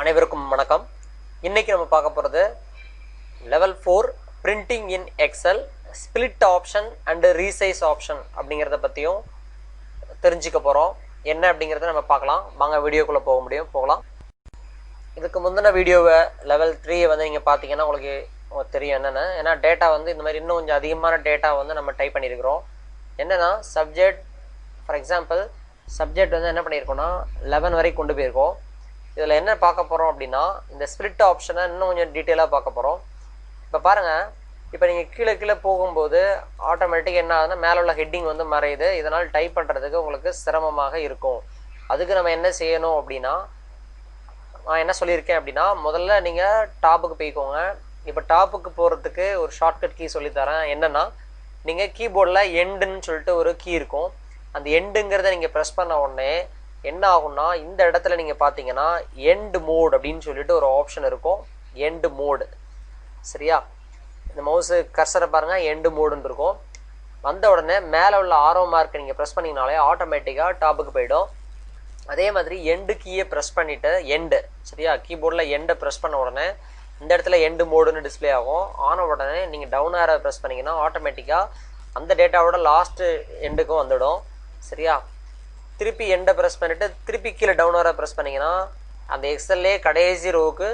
அனைவருக்கும் வணக்கம். இன்னைக்கு நம்ம பார்க்க போகிறது level 4 printing in Excel split option and resize option அப்படிங்கிறத பற்றியும் தெரிஞ்சுக்க போகிறோம். என்ன அப்படிங்கிறத நம்ம பார்க்கலாம். வாங்க வீடியோக்குள்ளே போகலாம். இதுக்கு முந்தின வீடியோவை லெவல் 3 வந்து நீங்கள் பார்த்தீங்கன்னா உங்களுக்கு தெரியும் என்னென்னு. ஏன்னா டேட்டா வந்து இந்த மாதிரி இன்னும் கொஞ்சம் அதிகமான டேட்டா வந்து நம்ம டைப் பண்ணியிருக்கிறோம். என்னென்னா சப்ஜெக்ட், ஃபார் எக்ஸாம்பிள் சப்ஜெக்ட் வந்து என்ன பண்ணியிருக்கோம்னா 11 வரை கொண்டு போயிருக்கோம். இதில் என்ன பார்க்க போகிறோம் அப்படின்னா இந்த ஸ்பிளிட் ஆப்ஷனை இன்னும் கொஞ்சம் டீட்டெயிலாக பார்க்க போகிறோம். இப்போ பாருங்கள், இப்போ நீங்கள் கீழே போகும்போது ஆட்டோமேட்டிக் என்ன ஆகுதுன்னா மேலே உள்ள ஹெட்டிங் வந்து மறையுது. இதனால் டைப் பண்ணுறதுக்கு உங்களுக்கு சிரமமாக இருக்கும். அதுக்கு நம்ம என்ன செய்யணும் அப்படின்னா, நான் என்ன சொல்லியிருக்கேன் அப்படின்னா, முதல்ல நீங்கள் டாப்புக்கு போய்க்கோங்க. இப்போ டாப்புக்கு போகிறதுக்கு ஒரு ஷார்ட்கட் கீ சொல்லித்தரேன். என்னென்னா, நீங்கள் கீபோர்டில் எண்டுன்னு சொல்லிட்டு ஒரு கீ இருக்கும். அந்த எண்டுங்கிறத நீங்கள் ப்ரெஸ் பண்ண உடனே என்ன ஆகும்னா, இந்த இடத்துல நீங்கள் பார்த்தீங்கன்னா எண்டு மோட் அப்படின்னு சொல்லிட்டு ஒரு ஆப்ஷன் இருக்கும். எண்டு மோடு, சரியா? இந்த மவுஸு கர்சரை பாருங்கள், எண்டு மோடுன்னு இருக்கும். வந்த உடனே மேலே உள்ள ஆரோ மார்க்கை நீங்கள் ப்ரெஸ் பண்ணிங்கனாலே ஆட்டோமேட்டிக்காக டாப்புக்கு போயிடும். அதே மாதிரி எண்டு கீயை ப்ரெஸ் பண்ணிவிட்டு எண்டு, சரியா? கீபோர்டில் எண்டை ப்ரெஸ் பண்ண உடனே இந்த இடத்துல எண்டு மோடுன்னு டிஸ்பிளே ஆகும். ஆன உடனே நீங்கள் டவுன் ஆரோ ப்ரெஸ் பண்ணிங்கன்னா ஆட்டோமேட்டிக்காக அந்த டேட்டாவோட லாஸ்ட்டு எண்டுக்கும் வந்துடும், சரியா? திருப்பி எண்டை ப்ரெஸ் பண்ணிவிட்டு திருப்பி கீழே டவுன் ஆரோ ப்ரெஸ் பண்ணிங்கன்னா அந்த எக்ஸல்லே கடைசி ரோவுக்கு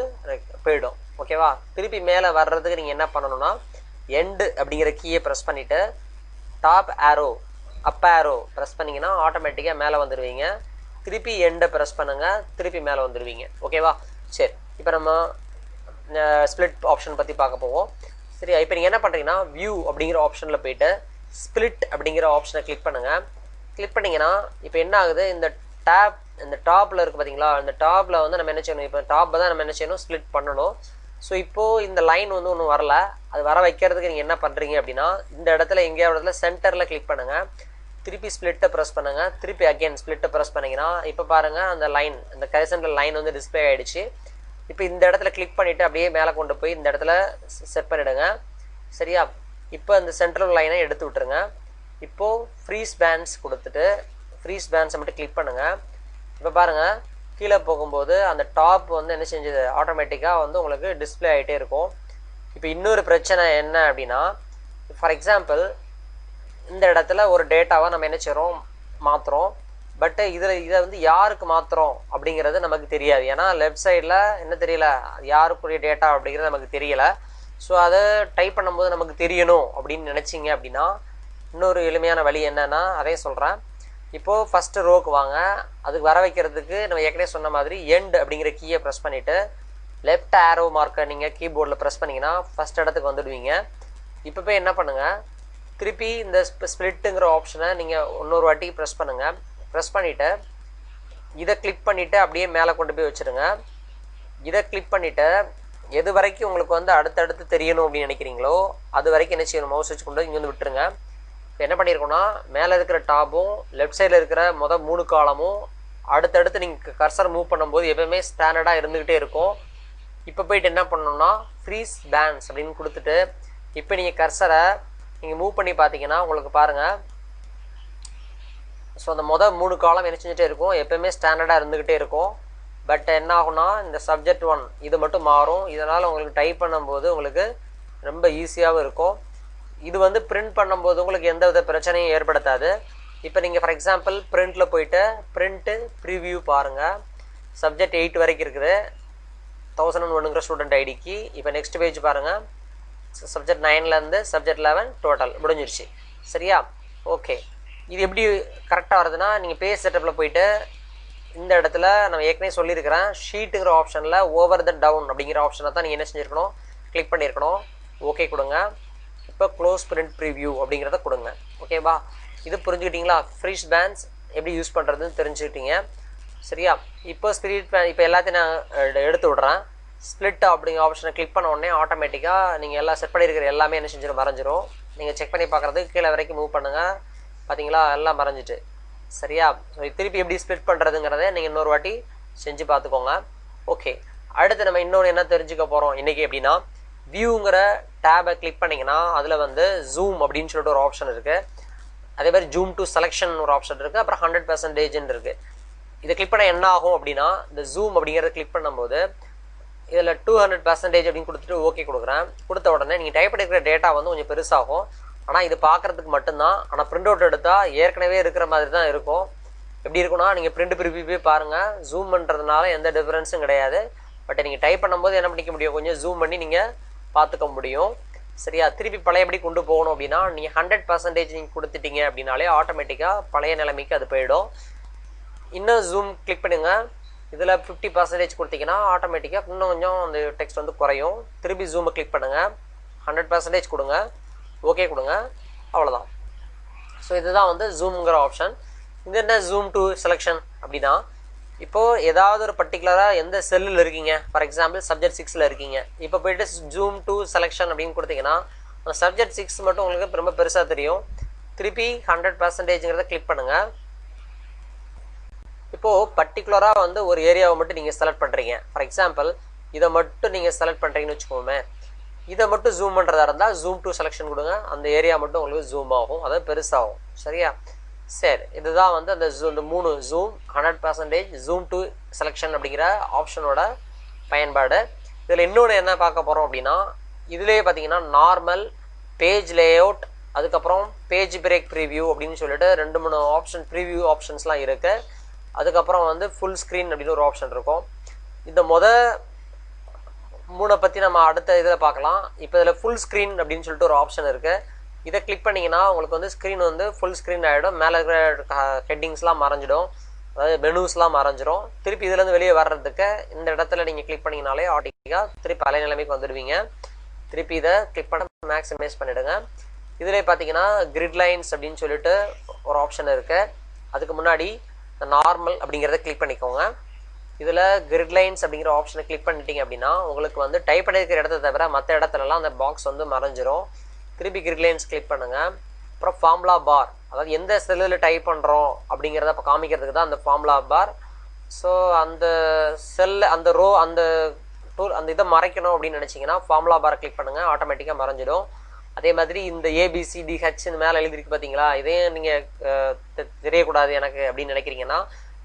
போயிடும், ஓகேவா? திருப்பி மேலே வர்றதுக்கு நீங்கள் என்ன பண்ணணும்னா எண்டு அப்படிங்கிற கீயை ப்ரெஸ் பண்ணிவிட்டு டாப் ஆரோ, அப் ஆரோ ப்ரெஸ் பண்ணிங்கன்னா ஆட்டோமேட்டிக்காக மேலே வந்துடுவீங்க. திருப்பி எண்டை ப்ரெஸ் பண்ணுங்கள், திருப்பி மேலே வந்துடுவீங்க, ஓகேவா? சரி, இப்போ நம்ம ஸ்பிளிட் ஆப்ஷன் பற்றி பார்க்க போவோம். சரி, இப்போ நீங்கள் என்ன பண்ணுறீங்கன்னா வியூ அப்படிங்கிற ஆப்ஷனில் போயிட்டு ஸ்பிளிட் அப்படிங்கிற ஆப்ஷனை கிளிக் பண்ணுங்கள். கிளிக் பண்ணிங்கன்னா இப்போ என்ன ஆகுது, இந்த டாப்பில் இருக்குது பார்த்தீங்களா? இந்த டாப்பில் வந்து நம்ம என்ன செய்யணும், இப்போ டாப்பை தான் நம்ம என்ன செய்யணும், ஸ்பிளிட் பண்ணணும். ஸோ இப்போது இந்த லைன் வந்து ஒன்றும் வரல. அது வர வைக்கிறதுக்கு நீங்கள் என்ன பண்ணுறீங்க அப்படின்னா, இந்த இடத்துல எங்கேயாவது இடத்துல சென்டரில் கிளிக் பண்ணுங்கள். திருப்பி ஸ்பிளிட்டை ப்ரெஸ் பண்ணுங்கள். திருப்பி அகெயின் ஸ்பிளிட்டை ப்ரெஸ் பண்ணிங்கன்னா இப்போ பாருங்கள் அந்த லைன், அந்த ஹரிசாண்டல் லைன் வந்து டிஸ்பிளே ஆகிடுச்சு. இப்போ இந்த இடத்துல கிளிக் பண்ணிவிட்டு அப்படியே மேலே கொண்டு போய் இந்த இடத்துல செட் பண்ணிவிடுங்க, சரியா? இப்போ அந்த சென்ட்ரல் லைனை எடுத்து விட்டுருங்க. இப்போது ஃப்ரீஸ் பேண்ட்ஸ் கொடுத்துட்டு ஃப்ரீஸ் பேண்ட்ஸை மட்டும் கிளிக் பண்ணுங்கள். இப்போ பாருங்கள், கீழே போகும்போது அந்த டாப் வந்து என்ன செஞ்சது, ஆட்டோமேட்டிக்காக வந்து உங்களுக்கு டிஸ்பிளே ஆகிட்டே இருக்கும். இப்போ இன்னொரு பிரச்சனை என்ன அப்படின்னா, ஃபார் எக்ஸாம்பிள் இந்த இடத்துல ஒரு டேட்டாவை நம்ம என்ன செய்கிறோம், மாற்றுறோம். பட்டு இதை வந்து யாருக்கு மாற்றுறோம் அப்படிங்கிறது நமக்கு தெரியாது. ஏன்னா லெஃப்ட் சைடில் என்ன தெரியல, யாருக்குரிய டேட்டா அப்படிங்கிறது நமக்கு தெரியலை. ஸோ அதை டைப் பண்ணும்போது நமக்கு தெரியணும் அப்படின்னு நினச்சிங்க அப்படின்னா இன்னொரு எளிமையான வழி என்னென்னா அதையும் சொல்கிறேன். இப்போது ஃபஸ்ட்டு ரோக்கு வாங்க. அதுக்கு வர வைக்கிறதுக்கு நம்ம ஏற்கனவே சொன்ன மாதிரி எண்ட் அப்படிங்கிற கீயை ப்ரெஸ் பண்ணிவிட்டு லெஃப்ட் ஆரோ மார்க்கை நீங்கள் கீபோர்டில் ப்ரெஸ் பண்ணிங்கன்னா ஃபஸ்ட் இடத்துக்கு வந்துடுவீங்க. இப்போ போய் என்ன பண்ணுங்கள், திருப்பி இந்த ஸ்பிளிட்டுங்கிற ஆப்ஷனை நீங்கள் இன்னொரு வாட்டி ப்ரெஸ் பண்ணுங்கள். ப்ரெஸ் பண்ணிவிட்டு இதை கிளிக் பண்ணிவிட்டு அப்படியே மேலே கொண்டு போய் வச்சுருங்க. இதை கிளிக் பண்ணிவிட்டு எது வரைக்கும் உங்களுக்கு வந்து அடுத்தடுத்து தெரியணும் அப்படின்னு நினைக்கிறீங்களோ அது வரைக்கும் என்ன செய்யணும், மவுஸ் வச்சு கொண்டு இங்கே வந்து விட்டுருங்க. இப்போ என்ன பண்ணியிருக்கோன்னா மேலே இருக்கிற டாப்பும் லெஃப்ட் சைடில் இருக்கிற மொதல் 3 காலமும் அடுத்தடுத்து நீங்கள் கர்சர் மூவ் பண்ணும்போது எப்பவுமே ஸ்டாண்டர்டாக இருந்துக்கிட்டே இருக்கும். இப்போ போயிட்டு என்ன பண்ணணும்னா ஃப்ரீஸ் பேண்ட்ஸ் அப்படின்னு கொடுத்துட்டு இப்போ நீங்கள் கர்சரை நீங்கள் மூவ் பண்ணி பார்த்தீங்கன்னா உங்களுக்கு பாருங்கள். ஸோ அந்த மொதல் 3 காலம் என்ன செஞ்சுட்டே இருக்கும், எப்போயுமே ஸ்டாண்டர்டாக இருந்துக்கிட்டே இருக்கும். பட் என்ன ஆகும்னா இந்த சப்ஜெக்ட் 1 இது மட்டும் மாறும். இதனால் உங்களுக்கு டைப் பண்ணும்போது உங்களுக்கு ரொம்ப ஈஸியாகவும் இருக்கும். இது வந்து பிரிண்ட் பண்ணும்போது உங்களுக்கு எந்த வித பிரச்சனையும் ஏற்படுத்தாது. இப்போ நீங்கள் ஃபார் எக்ஸாம்பிள் பிரிண்ட்டில் போயிட்டு பிரிண்ட்டு ப்ரிவியூ பாருங்கள். சப்ஜெக்ட் 8 வரைக்கும் இருக்குது, 1001ங்கிற ஸ்டூடெண்ட் ஐடிக்கு. இப்போ நெக்ஸ்ட் பேஜ் பாருங்கள், சப்ஜெக்ட் 9லேருந்து சப்ஜெக்ட் 11 டோட்டல் முடிஞ்சிருச்சு, சரியா? ஓகே, இது எப்படி கரெக்டாக வருதுன்னா நீங்கள் பேஜ் செட்டப்பில் போயிட்டு இந்த இடத்துல நம்ம ஏற்கனவே சொல்லியிருக்கிறேன் ஷீட்டுங்கிற ஆப்ஷனில் ஓவர் த டவுன் அப்படிங்கிற ஆப்ஷனை தான் நீங்கள் என்ன செஞ்சுருக்கணும், கிளிக் பண்ணியிருக்கணும். ஓகே கொடுங்க. இப்போ க்ளோஸ் பிரிண்ட் ப்ரிவ்யூ அப்படிங்கிறத கொடுங்க, ஓகேவா? இது புரிஞ்சுக்கிட்டிங்களா? ஃப்ரீஸ் பேண்ட்ஸ் எப்படி யூஸ் பண்ணுறதுன்னு தெரிஞ்சுக்கிட்டீங்க, சரியா? இப்போ இப்போ எல்லாத்தையும் நான் எடுத்து விட்றேன். ஸ்பிளிட் அப்படிங்கிற ஆப்ஷனை கிளிக் பண்ண உடனே ஆட்டோமேட்டிக்காக நீங்கள் எல்லாம் செட் பண்ணியிருக்கிற எல்லாமே என்ன செஞ்சிடும், மறைஞ்சிரும். நீங்கள் செக் பண்ணி பார்க்குறதுக்கு கீழே வரைக்கும் மூவ் பண்ணுங்கள், பார்த்தீங்களா? எல்லாம் மறைஞ்சிட்டு, சரியா? ஸோ திருப்பி எப்படி ஸ்பிளிட் பண்ணுறதுங்கிறத நீங்கள் இன்னொரு வாட்டி செஞ்சு பார்த்துக்கோங்க. ஓகே, அடுத்து நம்ம இன்னொன்று என்ன தெரிஞ்சுக்க போகிறோம் இன்றைக்கி அப்படின்னா, வியூங்கிற டேபை கிளிக் பண்ணிங்கன்னா அதில் வந்து ஜூம் அப்படின்னு சொல்லிட்டு ஒரு ஆப்ஷன் இருக்குது. அதே மாதிரி ஜூம் டு செலெக்ஷன் ஒரு ஆப்ஷன் இருக்குது. அப்புறம் 100% இருக்குது. இதை கிளிக் பண்ண என்ன ஆகும் அப்படின்னா இந்த ஜூம் அப்படிங்கிறத கிளிக் பண்ணும்போது இதில் 200% அப்படின்னு கொடுத்துட்டு ஓகே கொடுக்குறேன். கொடுத்த உடனே நீங்கள் டைப் எடுக்கிற டேட்டா வந்து கொஞ்சம் பெருசாகும். ஆனால் இது பார்க்குறதுக்கு மட்டும்தான். ஆனால் பிரிண்ட் அவுட் எடுத்தால் ஏற்கனவே இருக்கிற மாதிரி தான் இருக்கும். எப்படி இருக்குன்னா நீங்கள் பிரிண்ட் ப்ரிவியூவே பாருங்கள். ஜூம் பண்ணுறதுனால எந்த டிஃப்ரென்ஸும் கிடையாது. பட் நீங்கள் டைப் பண்ணும்போது என்ன பண்ணிக்க முடியும், கொஞ்சம் ஜூம் பண்ணி நீங்கள் பார்த்துக்க முடியும். சரியா? திருப்பி பழையபடி கொண்டு போகணும் அப்படின்னா நீங்கள் 100% நீங்கள் கொடுத்துட்டீங்க அப்படின்னாலே ஆட்டோமேட்டிக்காக பழைய நிலைமைக்கு அது போயிடும். இன்னும் ஜூம் கிளிக் பண்ணுங்க. இதில் 50% கொடுத்தீங்கன்னா ஆட்டோமேட்டிக்காக இன்னும் கொஞ்சம் அந்த டெக்ஸ்ட் வந்து குறையும். திருப்பி ஜூமை கிளிக் பண்ணுங்கள். 100% கொடுங்க. ஓகே கொடுங்க. அவ்வளோதான். ஸோ இதுதான் வந்து ஜூம்ங்கிற ஆப்ஷன். இது என்ன ஜூம் டு செலெக்ஷன் அப்படின்னா, இப்போது ஏதாவது ஒரு பர்டிகுலராக எந்த செல்லில் இருக்கீங்க, ஃபார் எக்ஸாம்பிள் சப்ஜெக்ட் 6ல் இருக்கீங்க. இப்போ போய்ட்டு ஜூம் டு செலெக்ஷன் அப்படின்னு கொடுத்தீங்கன்னா அந்த சப்ஜெக்ட் 6 மட்டும் உங்களுக்கு ரொம்ப பெருசாக தெரியும். திருப்பி 100%ங்கிறத கிளிக் பண்ணுங்கள். இப்போது பர்டிகுலராக வந்து ஒரு ஏரியாவை மட்டும் நீங்கள் செலக்ட் பண்ணுறீங்க. ஃபார் எக்ஸாம்பிள் இதை மட்டும் நீங்கள் செலக்ட் பண்ணுறீங்கன்னு வச்சுக்கோமே. இதை மட்டும் ஜூம் பண்ணுறதா இருந்தால் ஜூம் டு செலெக்ஷன் கொடுங்க. அந்த ஏரியா மட்டும் உங்களுக்கு ஜூம் ஆகும், அதாவது பெருசாகும். சரியா? சரி, இதுதான் வந்து அந்த இந்த 3 ஜூம், 100%, ஜூம் டு செலெக்ஷன் அப்படிங்கிற ஆப்ஷனோட பயன்பாடு. இதில் இன்னொன்று என்ன பார்க்க போகிறோம் அப்படின்னா, இதுலேயே பார்த்தீங்கன்னா நார்மல், பேஜ் லேஅவுட், அதுக்கப்புறம் பேஜ் பிரேக் ப்ரிவியூ அப்படின்னு சொல்லிட்டு 2-3 ஆப்ஷன் ப்ரிவியூ ஆப்ஷன்ஸ்லாம் இருக்குது. அதுக்கப்புறம் வந்து ஃபுல் ஸ்க்ரீன் அப்படின்னு ஒரு ஆப்ஷன் இருக்கும். இந்த 3 பற்றி நம்ம அடுத்த இதில் பார்க்கலாம். இப்போ இதில் ஃபுல் ஸ்க்ரீன் அப்படின்னு சொல்லிட்டு ஒரு ஆப்ஷன் இருக்குது. இதை கிளிக் பண்ணிங்கன்னா உங்களுக்கு வந்து ஸ்க்ரீன் வந்து ஃபுல் ஸ்க்ரீன் ஆகிடும். மேலே இருக்கிற ஹெட்டிங்ஸ்லாம் மறைஞ்சிடும், அதாவது மெனூஸ்லாம் மறைஞ்சிடும். திருப்பி இதுலேருந்து வெளியே வர்றதுக்கு இந்த இடத்துல நீங்கள் கிளிக் பண்ணிங்கனாலே ஆட்டோமேட்டிக்காக திருப்பி பழைய நிலைமைக்கு வந்துடுவீங்க. திருப்பி இதை கிளிக் பண்ண மேக்ஸிமைஸ் பண்ணிவிடுங்க. இதிலே பார்த்தீங்கன்னா கிரிட் லைன்ஸ் அப்படின்னு சொல்லிட்டு ஒரு ஆப்ஷன் இருக்குது. அதுக்கு முன்னாடி நார்மல் அப்படிங்கிறத கிளிக் பண்ணிக்கோங்க. இதில் கிரிட் லைன்ஸ் அப்படிங்கிற ஆப்ஷனை கிளிக் பண்ணிட்டீங்க அப்படின்னா உங்களுக்கு வந்து டைப் பண்ணிருக்கிற இடத்த தவிர மற்ற இடத்துலலாம் அந்த பாக்ஸ் வந்து மறைஞ்சிரும். திருப்பி கிரிட் லைன்ஸ் கிளிக் பண்ணுங்கள். அப்புறம் ஃபார்முலா பார், அதாவது எந்த செல்லில் டைப் பண்ணுறோம் அப்படிங்கிறத இப்போ காமிக்கிறதுக்கு தான் அந்த ஃபார்முலா பார். ஸோ அந்த செல்ல அந்த ரோ அந்த டூல் அந்த இதை மறைக்கணும் அப்படின்னு நினச்சிங்கன்னா ஃபார்முலா பாரை கிளிக் பண்ணுங்கள், ஆட்டோமேட்டிக்காக மறைஞ்சிடும். அதே மாதிரி இந்த ABCDH இந்த மேலே எழுதிருக்கு பார்த்தீங்களா, இதையும் நீங்கள் தெரியக்கூடாது எனக்கு அப்படின்னு நினைக்கிறீங்கன்னா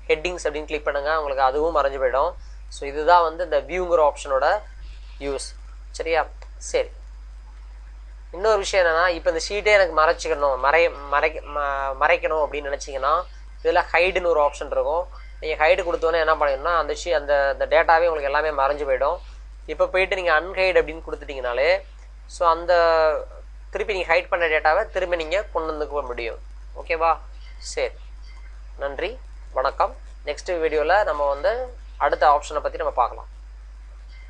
ஹெட்டிங்ஸ் அப்படின்னு கிளிக் பண்ணுங்கள், உங்களுக்கு அதுவும் மறைஞ்சு போயிடும். ஸோ இதுதான் வந்து இந்த வியூங்கிற ஆப்ஷனோட யூஸ். சரியா? சரி, இன்னொரு விஷயம் என்னென்னா, இப்போ இந்த ஷீட்டே எனக்கு மறைக்கணும் அப்படின்னு நினச்சிங்கன்னா இதில் ஹைடுன்னு ஒரு ஆப்ஷன் இருக்கும். நீங்கள் ஹைடு கொடுத்தோன்னே என்ன பண்ணீங்கன்னா அந்த அந்த டேட்டாவே உங்களுக்கு எல்லாமே மறைஞ்சு போயிடும். இப்போ போயிட்டு நீங்கள் அன்ஹைட் அப்படின்னு கொடுத்துட்டிங்கனாலே ஸோ அந்த திருப்பி நீங்கள் ஹைட் பண்ண டேட்டாவை திரும்பி நீங்கள் கொண்டு வந்துக்க முடியும். ஓகேவா? சரி, நன்றி, வணக்கம். நெக்ஸ்ட் வீடியோவில் நம்ம வந்து அடுத்த ஆப்ஷனை பற்றி நம்ம பார்க்கலாம்.